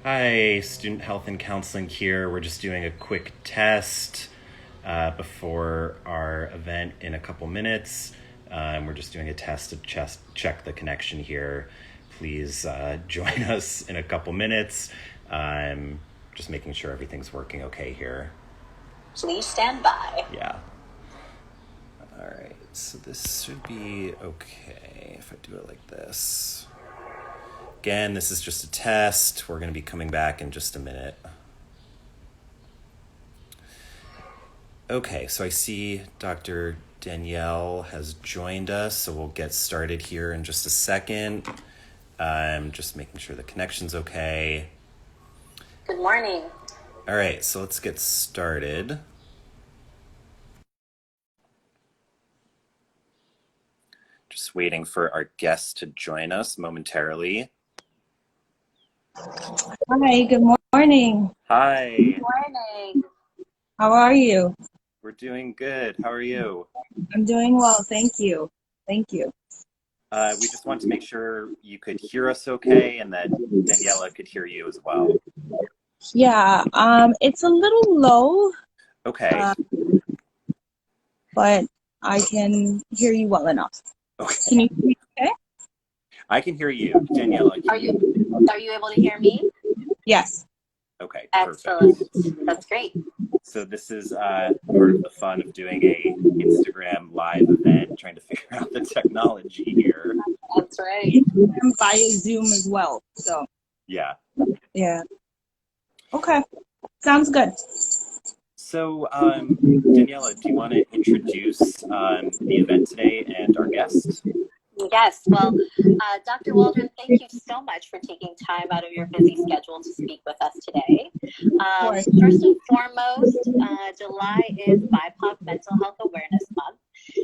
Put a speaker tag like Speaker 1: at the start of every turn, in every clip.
Speaker 1: Hi, Student Health and Counseling here. We're just doing a quick test before our event in a couple minutes. We're just doing a test to check the connection here. Please join us in a couple minutes. Just making sure everything's working okay here.
Speaker 2: Please stand by.
Speaker 1: Yeah. All right, so this should be okay if I do it like this. Again, this is just a test. We're going to be coming back in just a minute. Okay, so I see Dr. Danielle has joined us, so we'll get started here in just a second. I'm just making sure the connection's okay.
Speaker 2: Good morning.
Speaker 1: All right, so let's get started. Just waiting for our guest to join us momentarily.
Speaker 3: Hi, good morning.
Speaker 1: Hi.
Speaker 2: Good morning.
Speaker 3: How are you?
Speaker 1: We're doing good. How are you?
Speaker 3: I'm doing well, thank you. Thank you.
Speaker 1: We just wanted to make sure you could hear us okay and that Daniela could hear you as well.
Speaker 3: Yeah, it's a little low,
Speaker 1: Okay.
Speaker 3: but I can hear you well enough.
Speaker 1: Okay.
Speaker 3: Can you hear me okay?
Speaker 1: I can hear you, Daniela.
Speaker 2: Are you able to hear me?
Speaker 3: Yes.
Speaker 1: Okay,
Speaker 2: Excellent.
Speaker 1: perfect.
Speaker 2: That's great.
Speaker 1: So this is part of the fun of doing a Instagram live event, trying to figure out the technology here.
Speaker 2: That's right.
Speaker 3: I'm via Zoom as well, so.
Speaker 1: Yeah.
Speaker 3: Yeah. Okay, sounds good.
Speaker 1: So Daniela, do you want to introduce the event today and our guest?
Speaker 2: Yes. Well, Dr. Waldron, thank you so much for taking time out of your busy schedule to speak with us today. First and foremost, July is BIPOC Mental Health Awareness Month.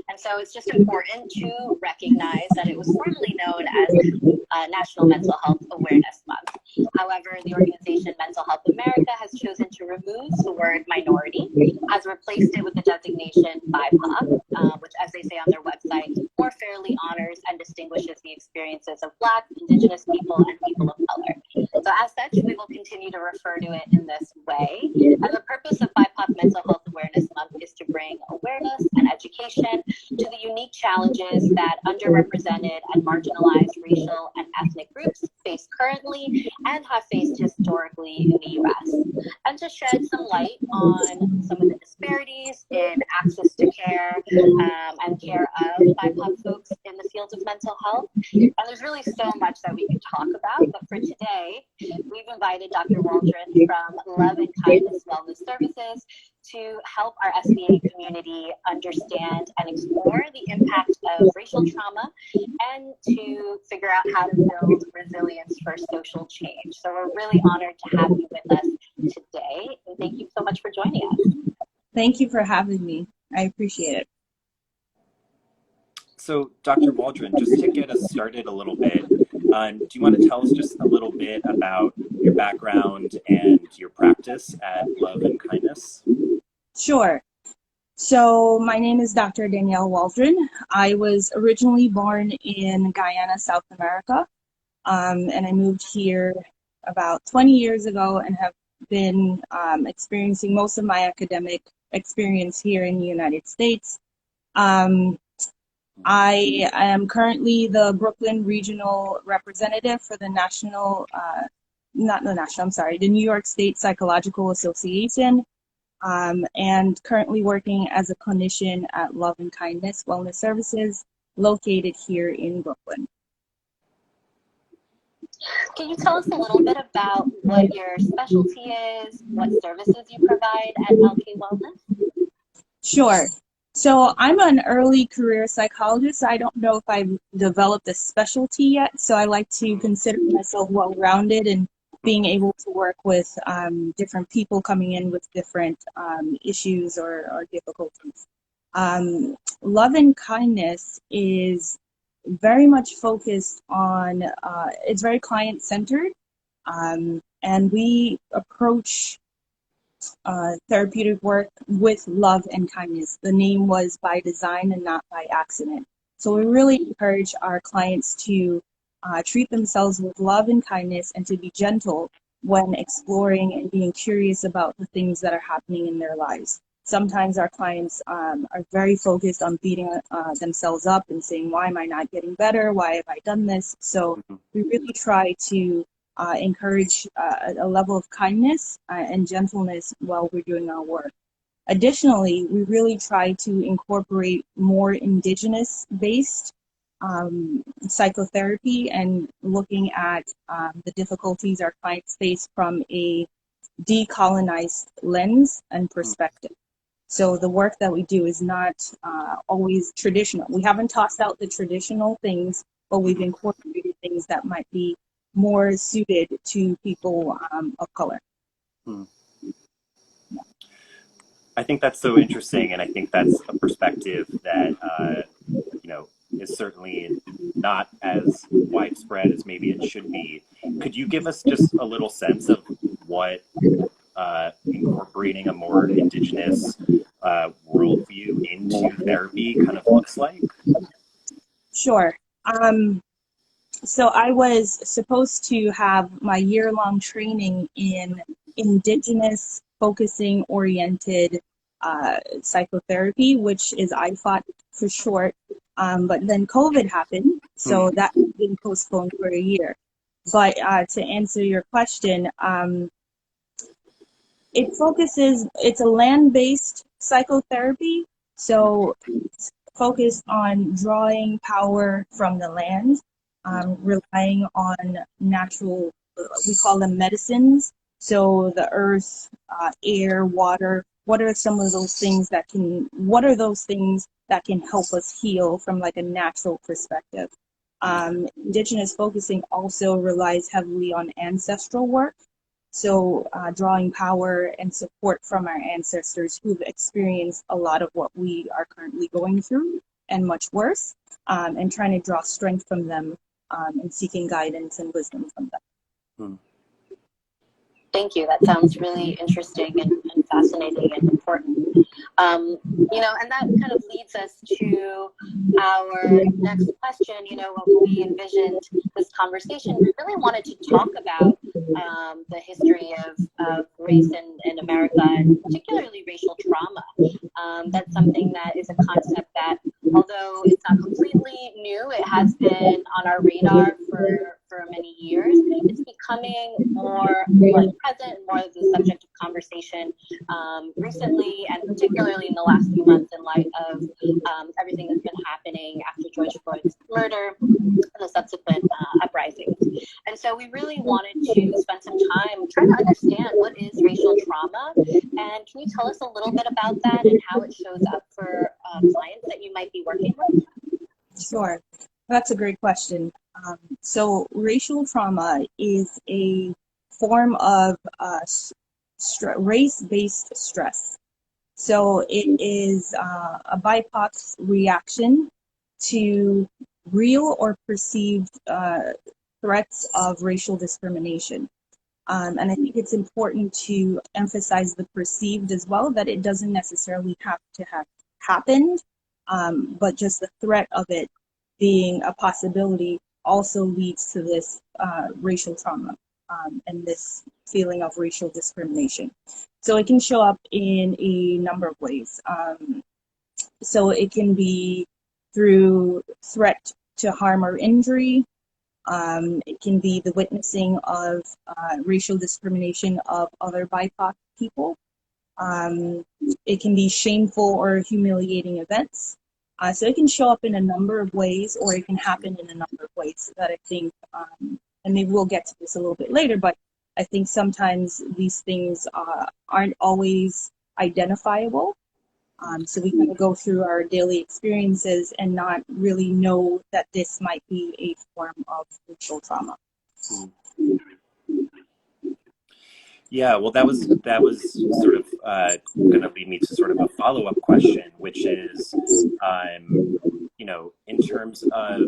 Speaker 2: And so it's just important to recognize that it was formerly known as National Mental Health Awareness Month. However, the organization Mental Health America has chosen to remove the word minority, has replaced it with the designation BIPOC, which, as they say on their website, more fairly honors and distinguishes the experiences of Black, Indigenous people, and people of color. So as such, we will continue to refer to it in this way. And the purpose of BIPOC Mental Health Awareness Month is to bring awareness and education to the unique challenges that underrepresented and marginalized racial and ethnic groups face currently and have faced historically in the U.S. And to shed some light on some of the disparities in access to care and care of BIPOC folks in the field of mental health. And there's really so much that we could talk about, but for today, we've invited Dr. Waldron from Love and Kindness Wellness Services to help our SBA community understand and explore the impact of racial trauma and to figure out how to build resilience for social change. So we're really honored to have you with us today. And thank you so much for joining us.
Speaker 3: Thank you for having me. I appreciate it.
Speaker 1: So Dr. Waldron, just to get us started a little bit, do you want to tell us just a little bit about your background and your practice at Love and Kindness?
Speaker 3: Sure. So my name is Dr. Danielle Waldron. I was originally born in Guyana, South America, and I moved here about 20 years ago and have been experiencing most of my academic experience here in the United States. I am currently the Brooklyn Regional Representative for the the New York State Psychological Association, and currently working as a clinician at Love and Kindness Wellness Services, located here in Brooklyn.
Speaker 2: Can you tell us a little bit about what your specialty is, what services you provide at LK Wellness?
Speaker 3: Sure. So I'm an early career psychologist. I don't know if I've developed a specialty yet, so I like to consider myself well-rounded and being able to work with different people coming in with different issues or difficulties. Love and Kindness is very much focused on, it's very client-centered, and we approach therapeutic work with love and kindness. The name was by design and not by accident. So we really encourage our clients to treat themselves with love and kindness and to be gentle when exploring and being curious about the things that are happening in their lives. Sometimes our clients are very focused on beating themselves up and saying, why am I not getting better? Why have I done this? So we really try to encourage a level of kindness and gentleness while we're doing our work. Additionally, we really try to incorporate more indigenous-based psychotherapy and looking at the difficulties our clients face from a decolonized lens and perspective. So the work that we do is not always traditional. We haven't tossed out the traditional things, but we've incorporated things that might be more suited to people of color.
Speaker 1: I think that's so interesting, and I think that's a perspective that is certainly not as widespread as maybe it should be. Could you give us just a little sense of what incorporating a more indigenous worldview into therapy kind of looks like?
Speaker 3: Sure. So I was supposed to have my year-long training in indigenous focusing oriented psychotherapy, which is IFOT for short. But then COVID happened, so that has been postponed for a year. But to answer your question, it's a land-based psychotherapy. So it's focused on drawing power from the land, relying on natural, we call them medicines. So the earth, air, water, what are those things that can help us heal from like a natural perspective? Indigenous focusing also relies heavily on ancestral work. So drawing power and support from our ancestors who've experienced a lot of what we are currently going through and much worse, and trying to draw strength from them and seeking guidance and wisdom from them.
Speaker 2: Thank you. That sounds really interesting and fascinating and important. And that kind of leads us to our next question. When we envisioned this conversation, we really wanted to talk about the history of race in America, and particularly racial trauma. That's something that is a concept that, although it's not completely new, it has been on our radar for many years. It's becoming more present, more of the subject of conversation recently, and particularly in the last few months in light of everything that's been happening after George Floyd's murder and the subsequent uprisings. And so we really wanted to spend some time trying to understand what is racial trauma, and can you tell us a little bit about that and how it shows up for clients that you might be working with?
Speaker 3: Sure. That's a great question. So racial trauma is a form of race-based stress. So it is a BIPOC's reaction to real or perceived threats of racial discrimination. And I think it's important to emphasize the perceived as well, that it doesn't necessarily have to have happened, but just the threat of it being a possibility also leads to this racial trauma and this feeling of racial discrimination. So it can show up in a number of ways. So it can be through threat to harm or injury. It can be the witnessing of racial discrimination of other BIPOC people. It can be shameful or humiliating events. So it can show up in a number of ways, or it can happen in a number of ways that I think, and maybe we'll get to this a little bit later, but I think sometimes these things aren't always identifiable. So we kind of go through our daily experiences and not really know that this might be a form of racial trauma.
Speaker 1: Yeah, well, that was sort of going to lead me to sort of a follow-up question, which is, in terms of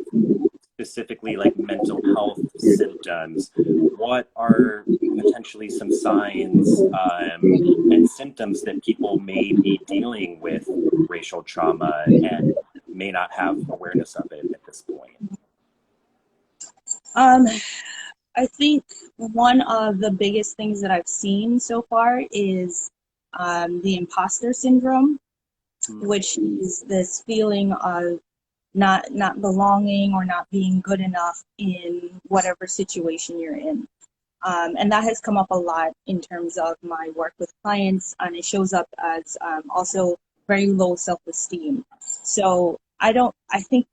Speaker 1: specifically like mental health symptoms, what are potentially some signs and symptoms that people may be dealing with racial trauma and may not have awareness of it at this point?
Speaker 3: I think one of the biggest things that I've seen so far is the imposter syndrome, which is this feeling of not belonging or not being good enough in whatever situation you're in. And that has come up a lot in terms of my work with clients, and it shows up as also very low self-esteem. So I think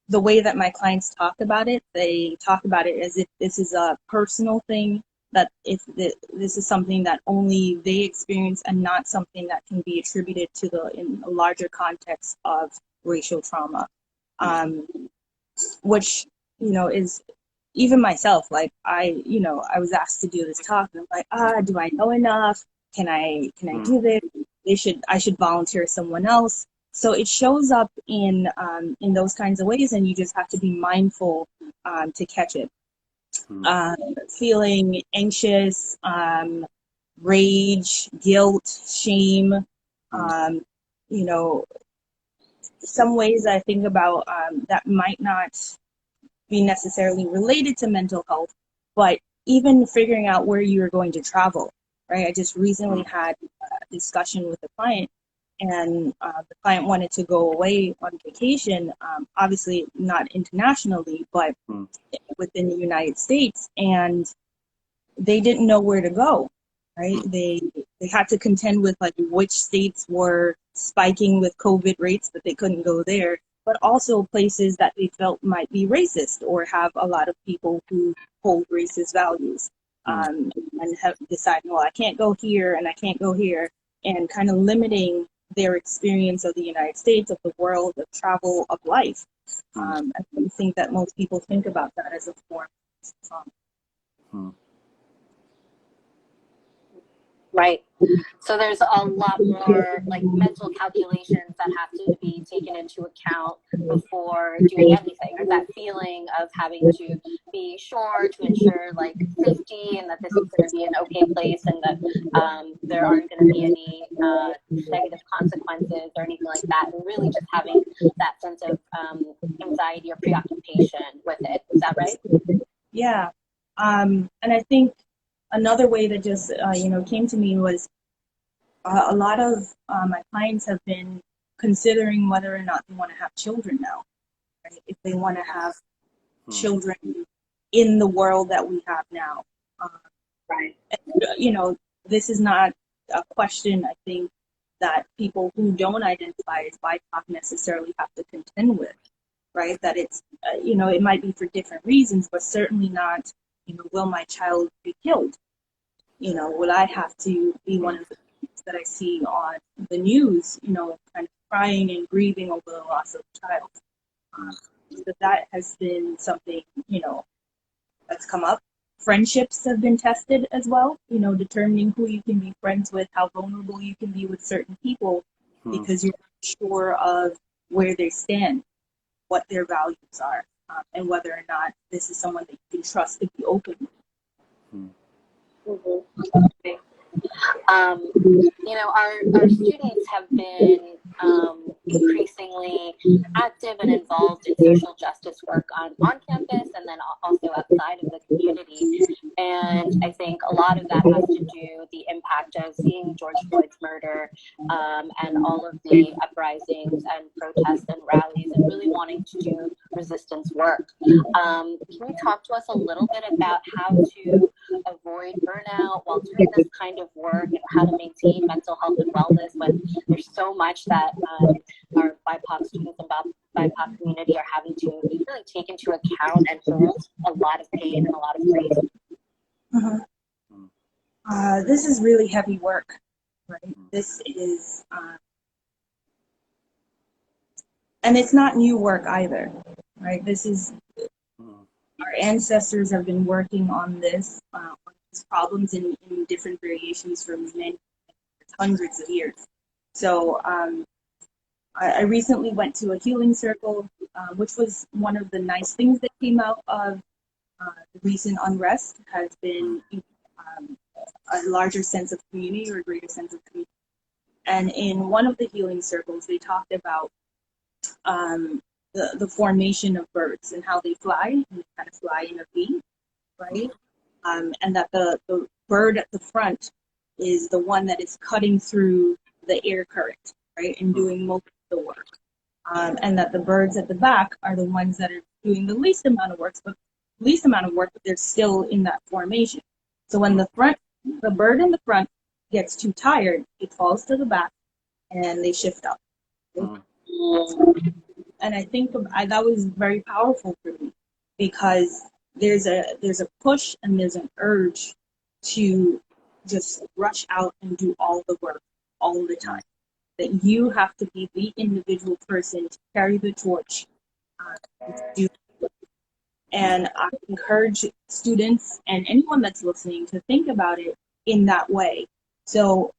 Speaker 3: the way that my clients talk about it, they talk about it as if this is a personal thing, that if this is something that only they experience and not something that can be attributed to in a larger context of racial trauma, which, is even myself, like I was asked to do this talk and I'm like, do I know enough? Can I do this? I should volunteer someone else. So it shows up in those kinds of ways, and you just have to be mindful to catch it. Feeling anxious, rage, guilt, shame, some ways I think about that might not be necessarily related to mental health, but even figuring out where you're going to travel, right? I just recently had a discussion with a client, and the client wanted to go away on vacation, obviously not internationally, but within the United States, and they didn't know where to go, right? They had to contend with like which states were spiking with COVID rates, that they couldn't go there, but also places that they felt might be racist or have a lot of people who hold racist values, and have decided, well, I can't go here and I can't go here, and kind of limiting their experience of the United States, of the world, of travel, of life. I don't think that most people think about that as a form of trauma.
Speaker 2: Right. So there's a lot more like mental calculations that have to be taken into account before doing anything, or that feeling of having to be sure to ensure like safety, and that this is going to be an okay place, and that there aren't going to be any negative consequences or anything like that, and really just having that sense of anxiety or preoccupation with it. Is that right?
Speaker 3: Yeah. And I think another way that just came to me was a lot of my clients have been considering whether or not they want to have children now, right? If they want to have children in the world that we have now.
Speaker 2: Right.
Speaker 3: And, this is not a question, I think, that people who don't identify as BIPOC necessarily have to contend with, right? That it's, it might be for different reasons, but certainly not, will my child be killed? Would I have to be one of the things that I see on the news, kind of crying and grieving over the loss of a child? So that has been something, that's come up. Friendships have been tested as well, determining who you can be friends with, how vulnerable you can be with certain people, because you're not sure of where they stand, what their values are, and whether or not this is someone that you can trust to be open with.
Speaker 2: Okay. Our students have been increasingly active and involved in social justice work on campus, and then also outside of the community. And I think a lot of that has to do the impact of seeing George Floyd's murder, and all of the uprisings and protests and rallies, and really wanting to do resistance work. Can you talk to us a little bit about how to avoid burnout while doing this kind of work, and how to maintain mental health and wellness when there's so much that our BIPOC students and BIPOC community are having to really take into account and hold a lot of pain and a lot of grief?
Speaker 3: This is really heavy work, right? This is, and it's not new work either, right? This is, our ancestors have been working on these problems in different variations for many hundreds of years. So I recently went to a healing circle, which was one of the nice things that came out of the recent unrest, has been a larger sense of community, or a greater sense of community. And in one of the healing circles, they talked about the formation of birds and how they fly, and they kind of fly in a V, right? and that the bird at the front is the one that is cutting through the air current, right, and doing most of the work. And that the birds at the back are the ones that are doing the least amount of work, but they're still in that formation. So when the bird in the front gets too tired, it falls to the back, and they shift up. And I think that was very powerful for me, because there's a push and there's an urge to just rush out and do all the work all the time. That you have to be the individual person to carry the torch. And I encourage students and anyone that's listening to think about it in that way. So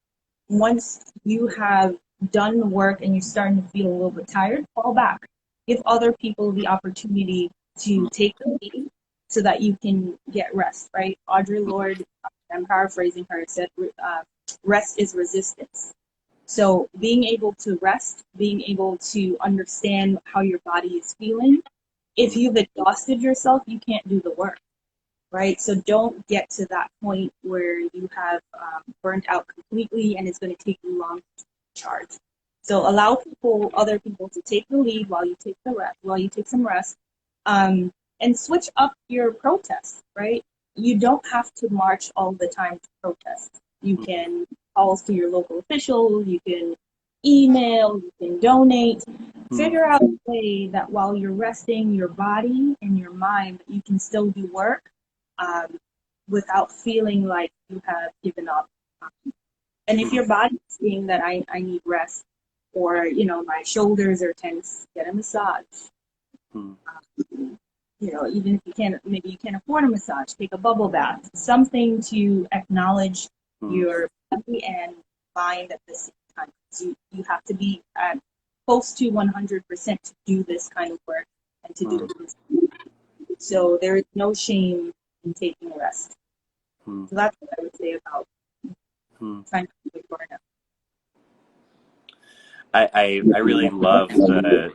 Speaker 3: once you have done the work and you're starting to feel a little bit tired, fall back. Give other people the opportunity to take the lead so that you can get rest, right? Audre Lorde, I'm paraphrasing her, said, rest is resistance. So being able to rest, being able to understand how your body is feeling. If you've exhausted yourself, you can't do the work, right? So don't get to that point where you have burnt out completely and it's going to take you long to charge. So allow other people to take the lead while you take some rest, and switch up your protest, right? You don't have to march all the time to protest. You can calls to your local official, you can email, you can donate. Figure out a way that while you're resting your body and your mind, you can still do work without feeling like you have given up. And if your body is saying that I need rest, or my shoulders are tense, get a massage. Even if you can't, maybe you can't afford a massage, take a bubble bath, something to acknowledge your body and mind at the same time. So you have to be close to 100% to do this kind of work and to do this. So there is no shame in taking rest. So that's what I would say about scientific burnout.
Speaker 1: I really love the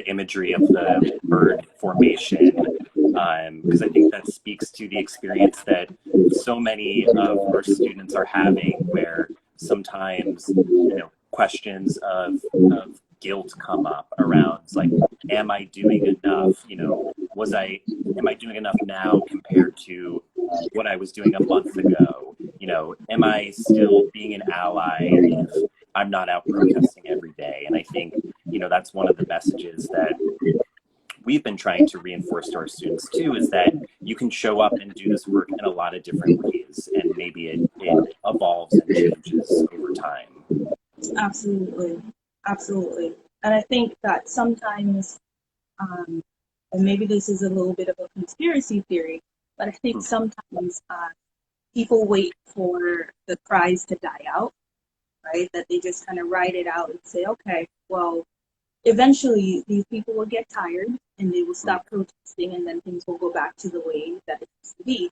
Speaker 1: imagery of the bird formation, because I think that speaks to the experience that so many of our students are having, where sometimes questions of guilt come up around, like, am I doing enough? Am I doing enough now compared to what I was doing a month ago? Am I still being an ally if I'm not out protesting every day? And I think, that's one of the messages that we've been trying to reinforce to our students too, is that you can show up and do this work in a lot of different ways, and maybe it evolves and changes over time.
Speaker 3: Absolutely. And I think that sometimes, and maybe this is a little bit of a conspiracy theory, but I think sometimes people wait for the cries to die out, right? That they just kind of ride it out and say, okay, well, eventually these people will get tired and they will stop protesting, and then things will go back to the way that it used to be.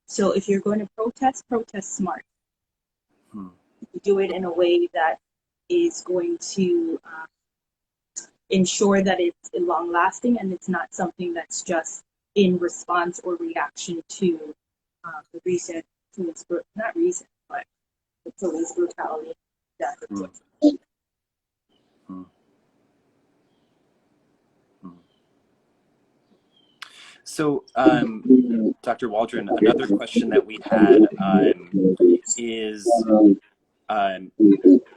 Speaker 3: So if you're going to protest smart. You do it in a way that is going to ensure that it's long lasting, and it's not something that's just in response or reaction to the recent police brutality.
Speaker 1: So, Dr. Waldron, another question that we had is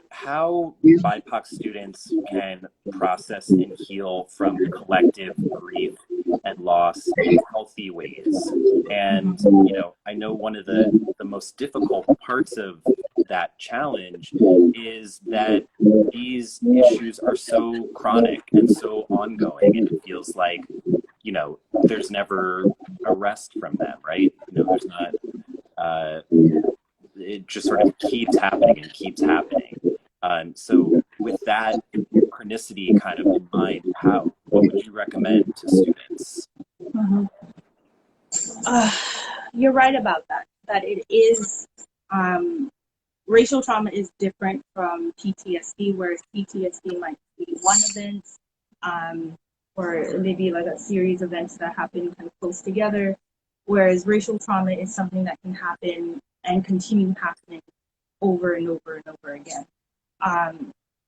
Speaker 1: how BIPOC students can process and heal from collective grief and loss in healthy ways. And, I know one of the most difficult parts of that challenge is that these issues are so chronic and so ongoing, and it feels like, there's never a rest from them, right? There's not, it just sort of keeps happening and keeps happening. So with that chronicity kind of in mind, what would you recommend to students?
Speaker 3: You're right about that it is, racial trauma is different from PTSD, whereas PTSD might be one event, or maybe like a series of events that happen kind of close together. whereas racial trauma is something that can happen and continue happening over and over and over again.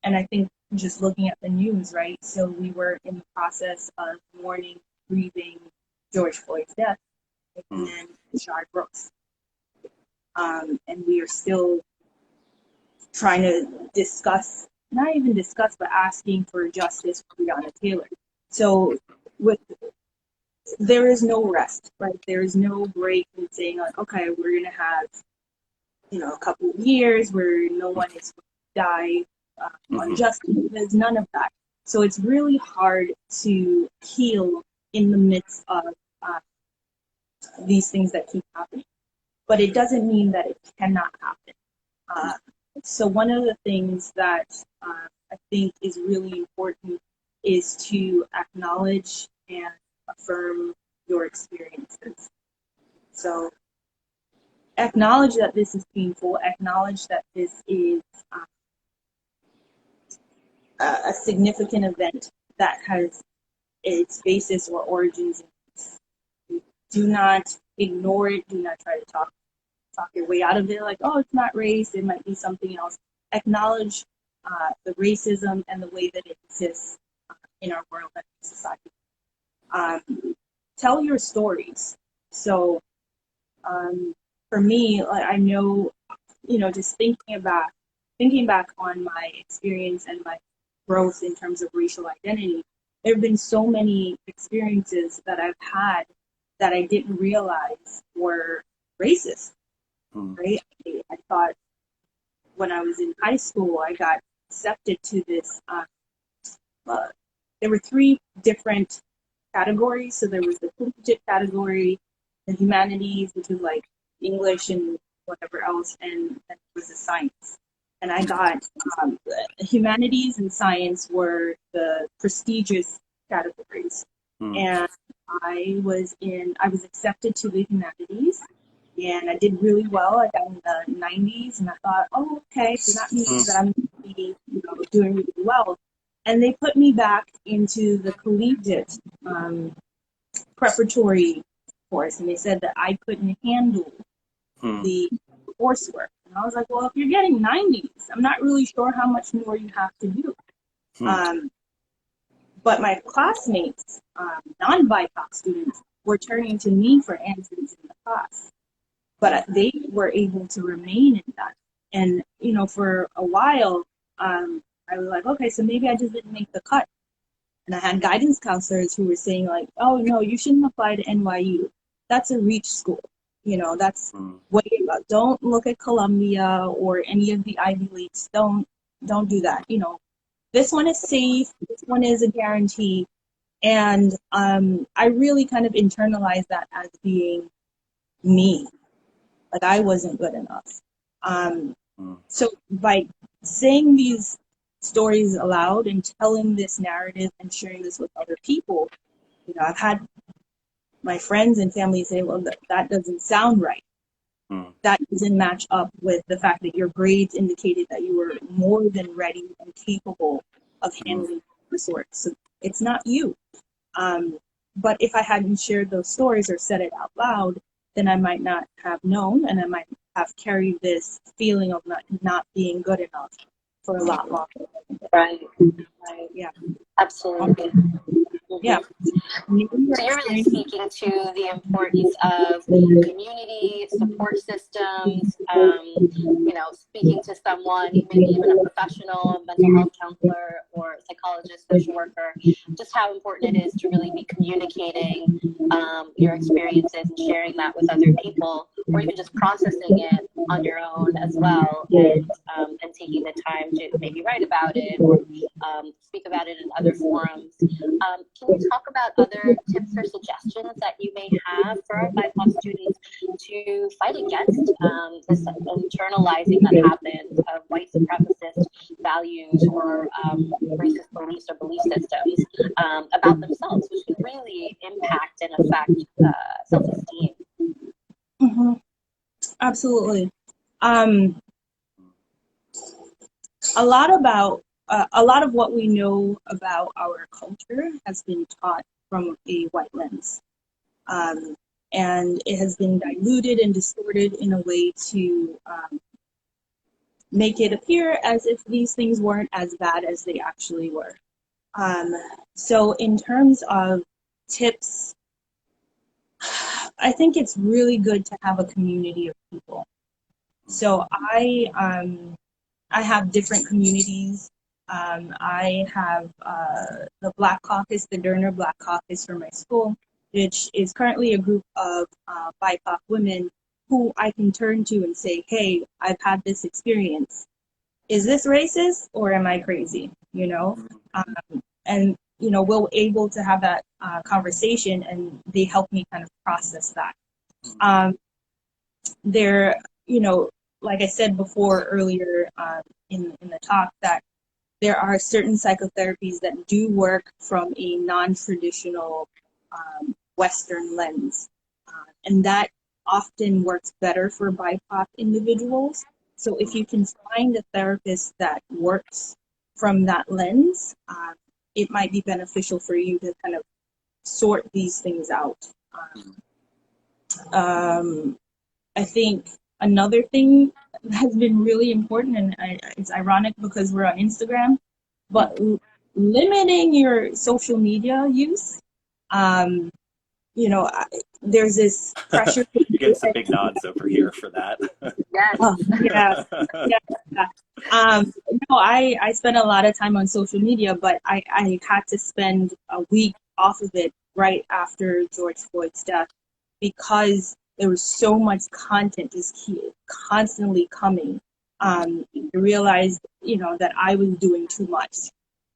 Speaker 3: And I think just looking at the news, right? So we were in the process of mourning, grieving George Floyd's death, and then Rayshard Brooks. And we are still trying to discuss, not even discuss, but asking for justice for Breonna Taylor. So there is no rest, right? There is no break in saying like, okay, we're going to have, a couple of years where no one is going to die unjustly. There's none of that. So it's really hard to heal in the midst of these things that keep happening. But it doesn't mean that it cannot happen. So one of the things that I think is really important is to acknowledge and affirm your experiences. So acknowledge that this is painful, acknowledge that this is a significant event that has its basis or origins in this. Do not ignore it, do not try to talk your way out of it, like, oh, it's not race, it might be something else. Acknowledge the racism and the way that it exists in our world and society. Tell your stories. So for me, I know, just thinking back on my experience and my growth in terms of racial identity, there have been so many experiences that I've had that I didn't realize were racist, right? I thought when I was in high school, I got accepted to this, there were 3 different categories. So there was the collegiate category, the humanities, which was like English and whatever else, and then there was the science. And I got humanities and science were the prestigious categories. And I was accepted to the humanities, and I did really well. I got in the 90s, and I thought, oh, okay, so that means that I'm going to be, doing really well. And they put me back into the collegiate preparatory course, and they said that I couldn't handle the coursework. And I was like, well, if you're getting 90s, I'm not really sure how much more you have to do. But my classmates, non-BIPOC students, were turning to me for answers in the class. But they were able to remain in that. And, for a while, I was like, okay, so maybe I just didn't make the cut. And I had guidance counselors who were saying like, oh, no, you shouldn't apply to NYU. That's a reach school. That's way about. Don't look at Columbia or any of the Ivy Leagues. Don't do that. This one is safe. This one is a guarantee. And I really kind of internalized that as being me. Like I wasn't good enough. So by saying these stories aloud and telling this narrative and sharing this with other people, I've had my friends and family say, well, that doesn't sound right. That doesn't match up with the fact that your grades indicated that you were more than ready and capable of handling the sort. So it's not you. But if I hadn't shared those stories or said it out loud, then I might not have known, and I might have carried this feeling of not being good enough for a lot longer.
Speaker 2: Right.
Speaker 3: Yeah.
Speaker 2: Absolutely.
Speaker 3: Yeah.
Speaker 2: So you're really speaking to the importance of community support systems, speaking to someone, maybe even a professional, mental health counselor or psychologist, social worker, just how important it is to really be communicating your experiences and sharing that with other people, or even just processing it on your own as well, and taking the time to maybe write about it or speak about it in other forums. Can you talk about other tips or suggestions that you may have for our BIPOC students to fight against this internalizing that happens of white supremacist values or racist beliefs or belief systems about themselves, which can really impact and affect self-esteem?
Speaker 3: Absolutely. A lot of what we know about our culture has been taught from a white lens. and it has been diluted and distorted in a way to make it appear as if these things weren't as bad as they actually were. So in terms of tips, I think it's really good to have a community of people. So I have different communities. I have the Black Caucus, the Derner Black Caucus for my school, which is currently a group of BIPOC women who I can turn to and say, hey, I've had this experience. Is this racist or am I crazy? You know? And, you know, we're able to have that conversation, and they help me kind of process that. There, you know, like I said before earlier in the talk, that there are certain psychotherapies that do work from a non-traditional Western lens. And that often works better for BIPOC individuals. So if you can find a therapist that works from that lens, it might be beneficial for you to kind of sort these things out. I think another thing has been really important, and it's ironic because we're on Instagram, but limiting your social media use. You know, there's this pressure.
Speaker 1: You're getting some big nods over here for that.
Speaker 2: Yes.
Speaker 3: Oh, yeah. No, I spent a lot of time on social media, but I had to spend a week off of it right after George Floyd's death, because there was so much content just constantly coming. I realized, you know, that I was doing too much.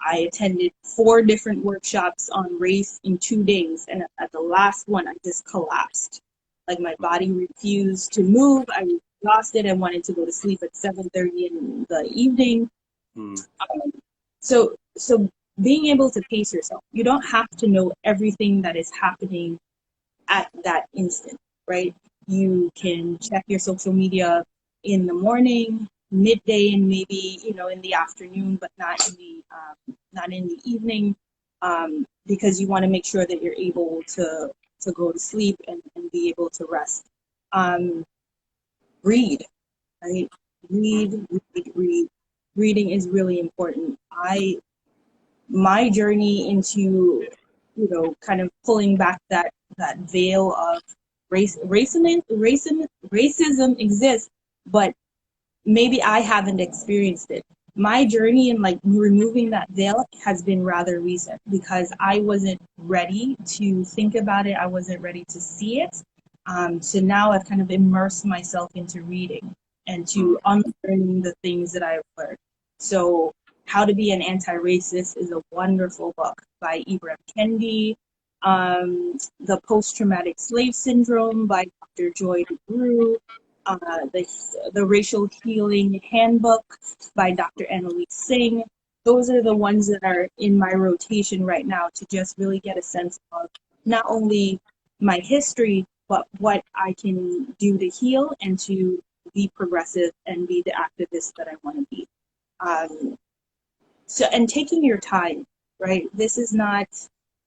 Speaker 3: I attended 4 different workshops on race in 2 days, and at the last one, I just collapsed. Like, my body refused to move. I was exhausted and wanted to go to sleep at 7:30 in the evening. So being able to pace yourself. You don't have to know everything that is happening at that instant, right? You can check your social media in the morning, midday, and maybe, you know, in the afternoon, but not in the evening, because you want to make sure that you're able to go to sleep and be able to rest. Read, right? Read. Reading is really important. My journey into, you know, kind of pulling back that veil of racism exists, but maybe I haven't experienced it. My journey in like removing that veil has been rather recent, because I wasn't ready to think about it. I wasn't ready to see it. So now I've kind of immersed myself into reading and to unlearning the things that I've learned. So How to Be an Anti-Racist is a wonderful book by Ibram Kendi. The Post-Traumatic Slave Syndrome by Dr. Joy DeGruy. The Racial Healing Handbook by Dr. Annalise Singh. Those are the ones that are in my rotation right now, to just really get a sense of not only my history, but what I can do to heal and to be progressive and be the activist that I want to be. And taking your time, right? This is not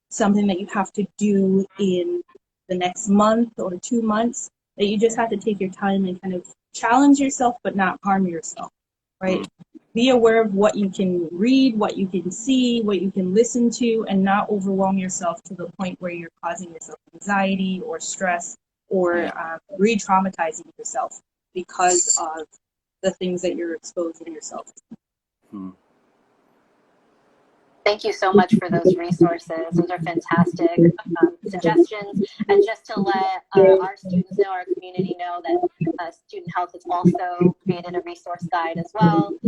Speaker 3: something that you have to do in the next month or 2 months, that you just have to take your time and kind of challenge yourself, but not harm yourself, right? Be aware of what you can read, what you can see, what you can listen to, and not overwhelm yourself to the point where you're causing yourself anxiety or stress or re-traumatizing yourself because of the things that you're exposing yourself to.
Speaker 2: Thank you so much for those resources. Those are fantastic suggestions. And just to let our students know, our community know, that Student Health has also created a resource guide as well.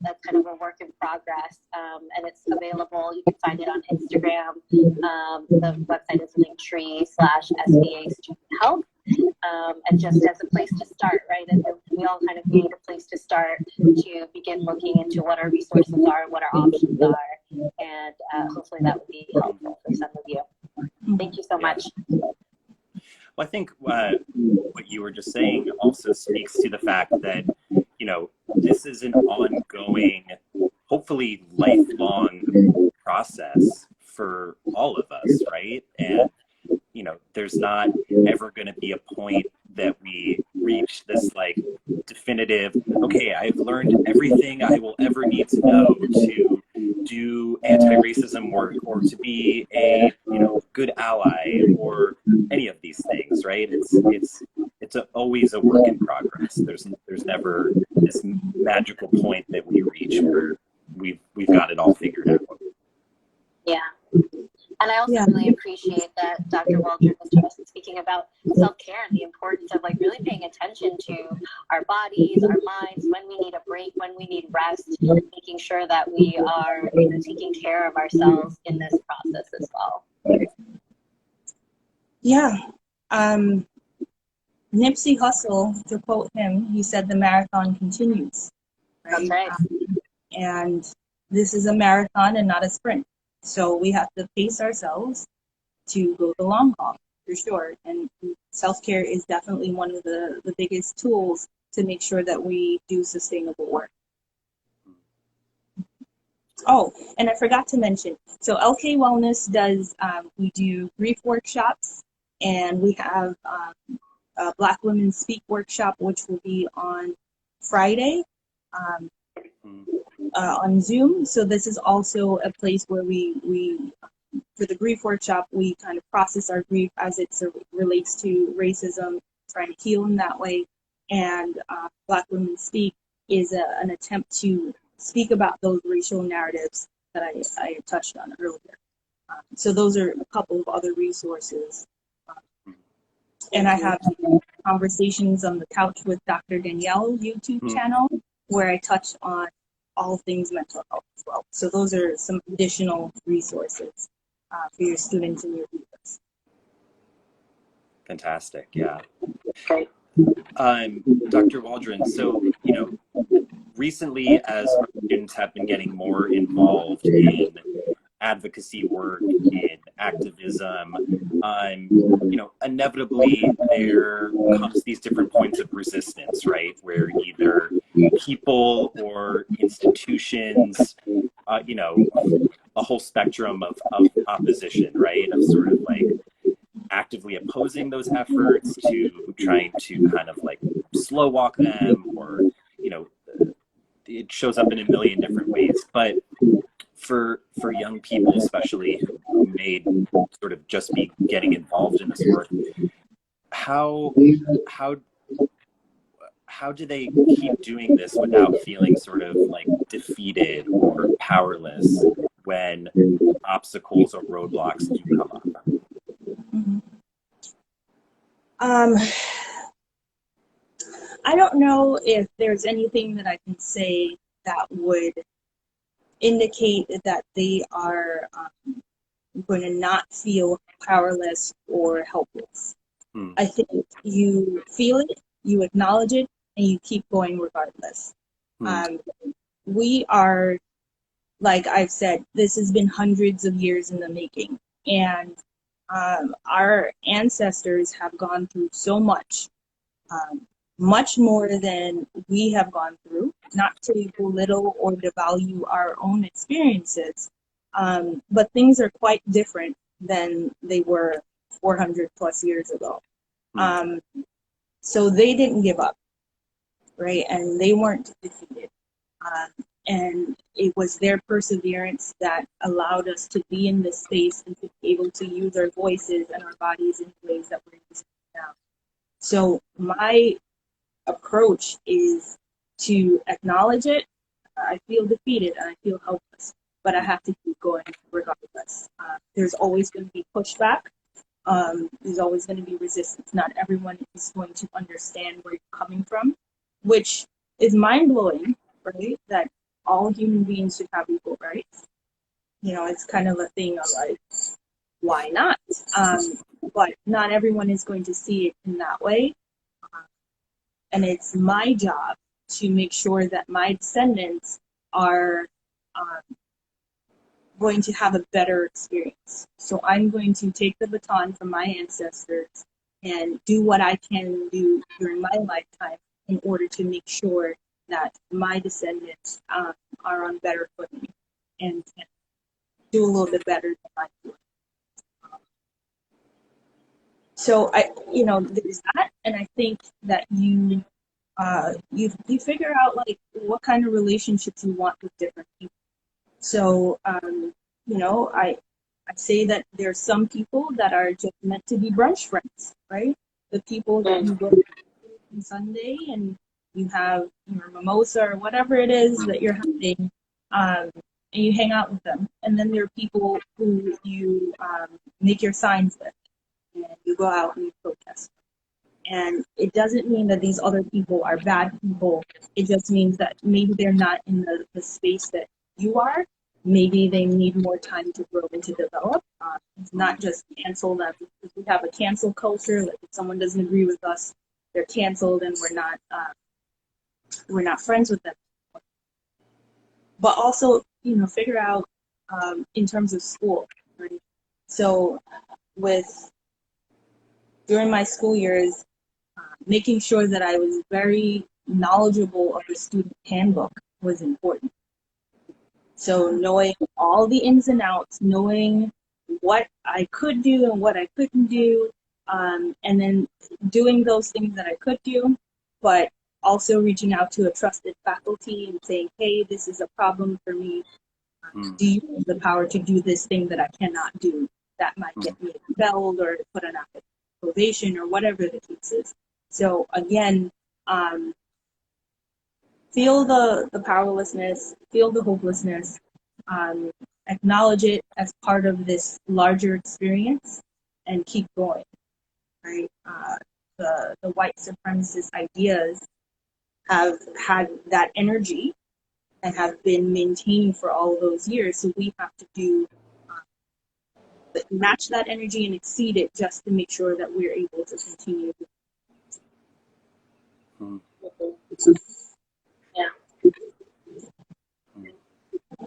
Speaker 2: That's kind of a work in progress, and it's available. You can find it on Instagram. The website is Linktree/SVA Student Health. And just as a place to start, right? And we all kind of need a place to start to begin looking into what our resources are and what our options are. And hopefully that would be helpful for some of you. Thank you so much.
Speaker 1: Well, I think what you were just saying also speaks to the fact that, you know, this is an ongoing, hopefully lifelong process for all of us, right? And there's not ever going to be a point that we reach this like definitive, okay, I've learned everything I will ever need to know to do anti-racism work or to be a good ally or any of these things, right? Always a work in progress. There's never this magical point that we reach where we've got it all figured out.
Speaker 2: Yeah. And I also really appreciate that Dr. Waldron was speaking about self-care and the importance of like really paying attention to our bodies, our minds, when we need a break, when we need rest, making sure that we are taking care of ourselves in this process as well.
Speaker 3: Yeah. Nipsey Hussle, to quote him, he said the marathon continues.
Speaker 2: Right? That's right.
Speaker 3: And this is a marathon and not a sprint. So we have to pace ourselves to go the long haul, for sure. And self-care is definitely one of the biggest tools to make sure that we do sustainable work. Oh, and I forgot to mention, so LK Wellness does, we do grief workshops, and we have a Black Women Speak workshop, which will be on Friday. On Zoom. So this is also a place where we for the grief workshop, we kind of process our grief as it relates to racism, trying to heal in that way. And Black Women Speak is an attempt to speak about those racial narratives that I touched on earlier. So those are a couple of other resources. And I have Conversations on the Couch with Dr. Danielle YouTube channel, where I touch on all things mental health as well. So those are some additional resources for your students and your viewers.
Speaker 1: Fantastic, yeah. Dr. Waldron, so, recently as our students have been getting more involved in advocacy work, in activism, inevitably there comes these different points of resistance, right? Where either people or institutions, a whole spectrum of opposition, right? Of sort of like actively opposing those efforts to trying to kind of like slow walk them, or, it shows up in a million different ways. But for young people, especially who may sort of just be getting involved in this work, how do they keep doing this without feeling sort of like defeated or powerless when obstacles or roadblocks do come up?
Speaker 3: I don't know if there's anything that I can say that would indicate that they are going to not feel powerless or helpless. I think you feel it, you acknowledge it, and you keep going regardless. We are, like I've said, this has been hundreds of years in the making, and our ancestors have gone through so much, much more than we have gone through, not to belittle or devalue our own experiences, but things are quite different than they were 400 plus years ago. So they didn't give up, right? And they weren't defeated. And it was their perseverance that allowed us to be in this space and to be able to use our voices and our bodies in ways that we're using now. So my approach is to acknowledge it. I feel defeated and I feel helpless, but I have to keep going regardless. There's always going to be pushback. There's always going to be resistance. Not everyone is going to understand where you're coming from, which is mind-blowing, right? That all human beings should have equal rights. It's kind of a thing of like, why not? But not everyone is going to see it in that way. And it's my job to make sure that my descendants are going to have a better experience. So I'm going to take the baton from my ancestors and do what I can do during my lifetime in order to make sure that my descendants are on better footing and can do a little bit better than I do. So there's that, and I think that you figure out like what kind of relationships you want with different people. So I say that there's some people that are just meant to be brunch friends, right? The people that you go to on Sunday and you have your mimosa or whatever it is that you're having, and you hang out with them. And then there are people who you make your signs with, and you go out and you protest. And it doesn't mean that these other people are bad people. It just means that maybe they're not in the space that you are. Maybe they need more time to grow and to develop. It's not just cancel them. Because we have a cancel culture. Like if someone doesn't agree with us, they're canceled, and we're not friends with them. But also, figure out in terms of school, right? So during my school years, making sure that I was very knowledgeable of the student handbook was important. So knowing all the ins and outs, knowing what I could do and what I couldn't do, and then doing those things that I could do, but also reaching out to a trusted faculty and saying, hey, this is a problem for me. Do you have the power to do this thing that I cannot do that might get me expelled or put on academic probation or whatever the case is? So again, feel the powerlessness, feel the hopelessness, acknowledge it as part of this larger experience, and keep going. Right? The white supremacist ideas have had that energy and have been maintained for all of those years. So we have to match that energy and exceed it just to make sure that we're able to continue.
Speaker 2: Yeah.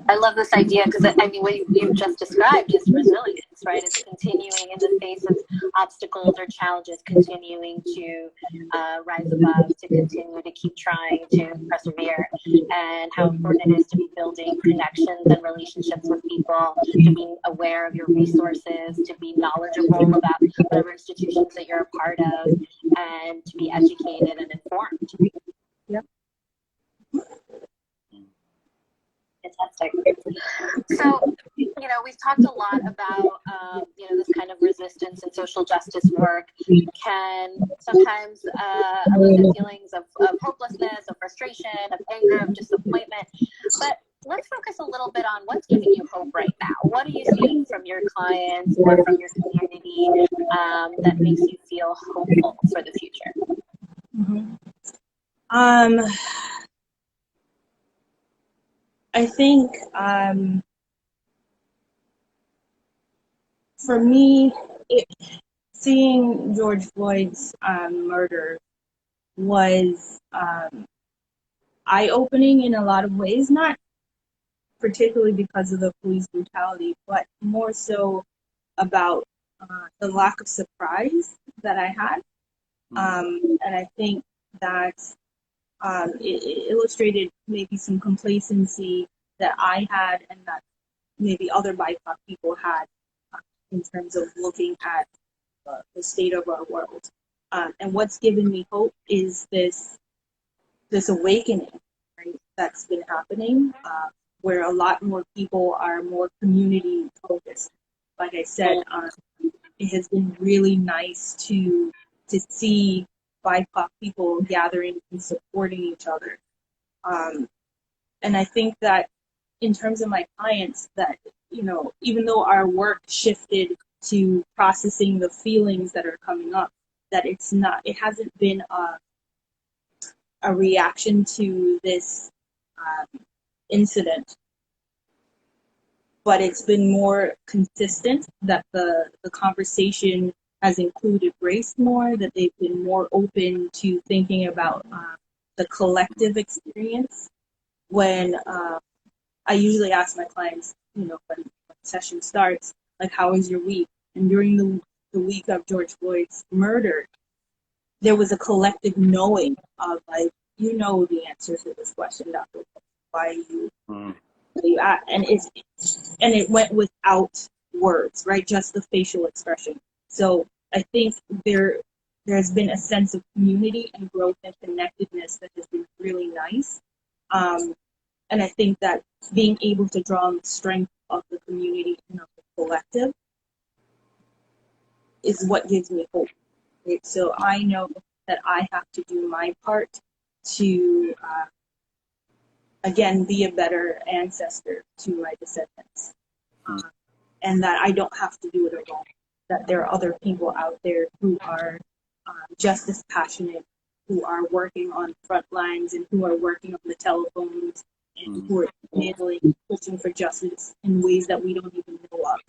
Speaker 2: I love this idea because I mean, what you just described is resilience, right? It's continuing in the face of obstacles or challenges, continuing to rise above, to continue to keep trying to persevere, and how important it is to be building connections and relationships with people, to be aware of your resources, to be knowledgeable about whatever institutions that you're a part of, and to be educated and informed.
Speaker 3: Yep.
Speaker 2: Fantastic. So, we've talked a lot about, this kind of resistance and social justice work can sometimes elicit feelings of hopelessness, of frustration, of anger, of disappointment. But let's focus a little bit on what's giving you hope right now. What are you seeing from your clients or from your community that makes you feel hopeful for the future?
Speaker 3: Mm-hmm. I think for me, seeing George Floyd's murder was eye-opening in a lot of ways, not particularly because of the police brutality, but more so about the lack of surprise that I had. And I think that it illustrated maybe some complacency that I had and that maybe other BIPOC people had in terms of looking at the state of our world. And what's given me hope is this awakening, right, that's been happening, where a lot more people are more community focused. Like I said, it has been really nice to see BIPOC people gathering and supporting each other. And I think that in terms of my clients, that, even though our work shifted to processing the feelings that are coming up, that it hasn't been a reaction to this incident, but it's been more consistent, that the conversation has included race more, that they've been more open to thinking about the collective experience. When I usually ask my clients, when the session starts, like, how was your week? And during the week of George Floyd's murder, there was a collective knowing of, like, the answer to this question, Dr. Why you and it went without words, right? Just the facial expression. So I think there's been a sense of community and growth and connectedness that has been really nice. And I think that being able to draw on the strength of the community and of the collective is what gives me hope. Right? So I know that I have to do my part to, again, be a better ancestor to my descendants. And that I don't have to do it alone. That there are other people out there who are just as passionate, who are working on front lines and who are working on the telephones and who are enabling, pushing for justice in ways that we don't even know of.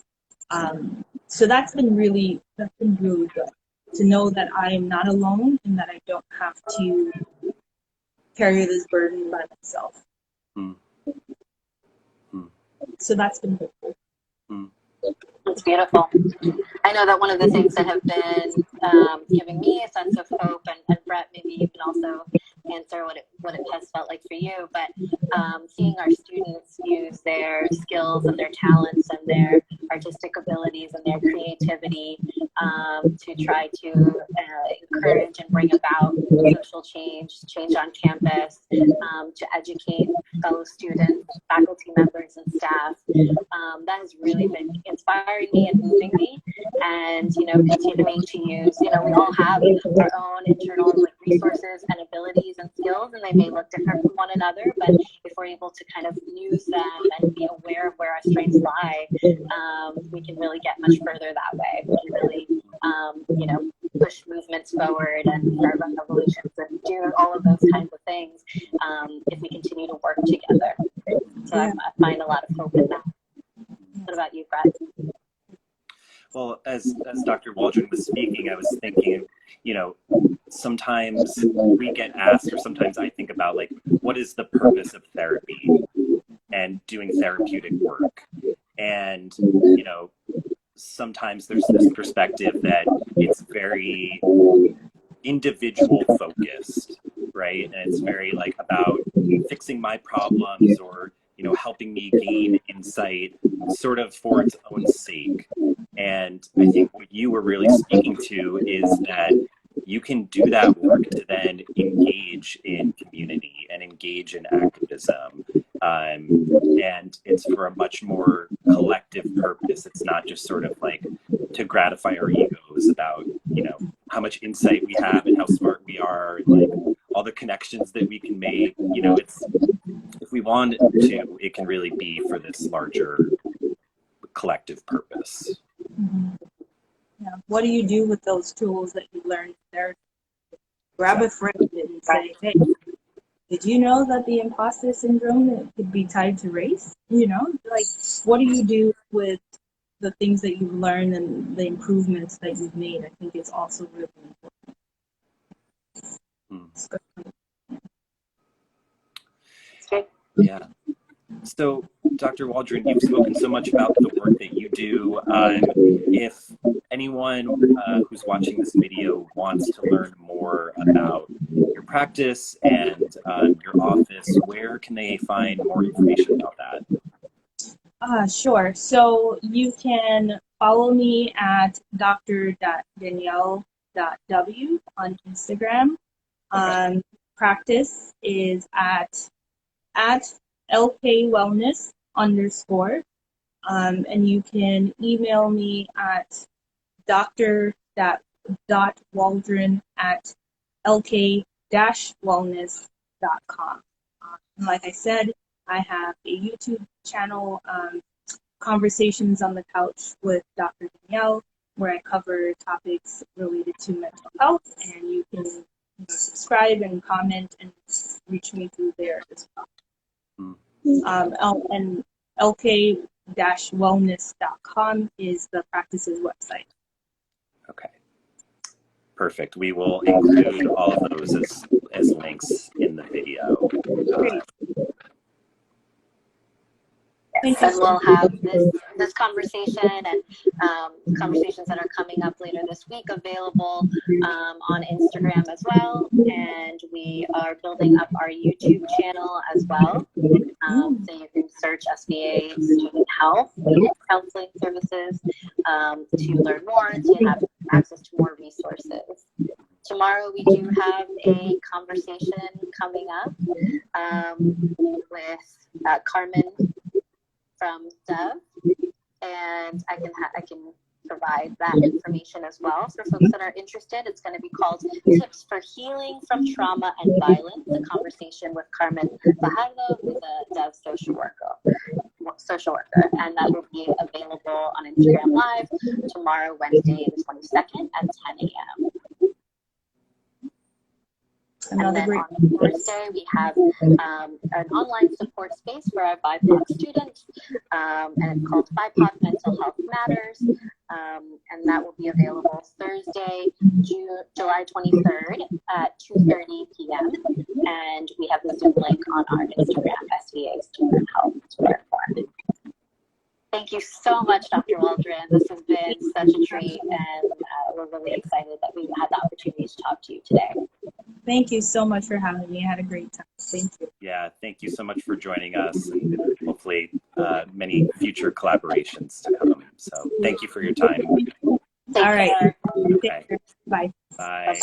Speaker 3: So that's been really good to know that I am not alone and that I don't have to carry this burden by myself. So that's been helpful.
Speaker 2: It's beautiful. I know that one of the things that have been giving me a sense of hope, and Brett, maybe you can also answer what it has felt like for you, but seeing our students use their skills and their talents and their artistic abilities and their creativity to try to encourage and bring about social change on campus, to educate fellow students, faculty members, and staff. That has really been inspiring me and moving me, and continuing to use. We all have our own internal resources and abilities and skills, and they may look different from one another, but if we're able to kind of use them and be aware of where our strengths lie, we can really get much further that way. We can really push movements forward and start revolutions and do all of those kinds of things if we continue to work together. So I find a lot of hope in that. What about you, Brett?
Speaker 1: Well, as Dr. Waldron was speaking, I was thinking, sometimes we get asked, or sometimes I think about, what is the purpose of therapy and doing therapeutic work? And, sometimes there's this perspective that it's very individual focused, right? And it's very about fixing my problems or, helping me gain insight sort of for its own sake. And I think what you were really speaking to is that you can do that work to then engage in community and engage in activism. And it's for a much more collective purpose. It's not just sort of to gratify our egos about, how much insight we have and how smart we are and all the connections that we can make. It's, if we want to, it can really be for this larger collective purpose.
Speaker 3: Yeah. What do you do with those tools that you learned there? Grab a friend and say, hey, did you know that the imposter syndrome could be tied to race? What do you do with the things that you've learned and the improvements that you've made? I think it's also really important.
Speaker 1: Yeah. So, Dr. Waldron, you've spoken so much about the work that you do. If anyone who's watching this video wants to learn more about your practice and your office, where can they find more information about that?
Speaker 3: Sure. So you can follow me at dr.danielle.w on Instagram. Practice is at LKWellness_. And you can email me at dr.waldron@lk-wellness.com. And like I said, I have a YouTube channel, Conversations on the Couch with Dr. Danielle, where I cover topics related to mental health, and you can subscribe and comment and reach me through there as well. And lk-wellness.com is the practice's website.
Speaker 1: Okay. Perfect. We will include all of those as links in the video.
Speaker 3: Great.
Speaker 2: And we'll have this conversation and conversations that are coming up later this week available on Instagram as well. And we are building up our YouTube channel as well. So you can search SBA Student Health Counseling Services to learn more, to have access to more resources. Tomorrow we do have a conversation coming up with Carmen from Dove, and I can provide that information as well for folks that are interested. It's going to be called Tips for Healing from Trauma and Violence, a conversation with Carmen Fajardo, who's a Dove social worker, and that will be available on Instagram Live tomorrow, Wednesday, the 22nd at 10 a.m. And then on Thursday, we have an online support space for our BIPOC students, and it's called BIPOC Mental Health Matters, and that will be available Thursday, July 23rd at 2:30 p.m. And we have the Zoom link on our Instagram, SVA Student Health Platform. Thank you so much, Dr. Waldron. This has been such a treat, and we're really excited that we had the opportunity to talk to you today.
Speaker 3: Thank you so much for having me. I had a great time. Thank you.
Speaker 1: Yeah, thank you so much for joining us, and hopefully many future collaborations to come. So thank you for your time.
Speaker 3: All right.
Speaker 1: Okay.
Speaker 3: Bye.
Speaker 1: Bye.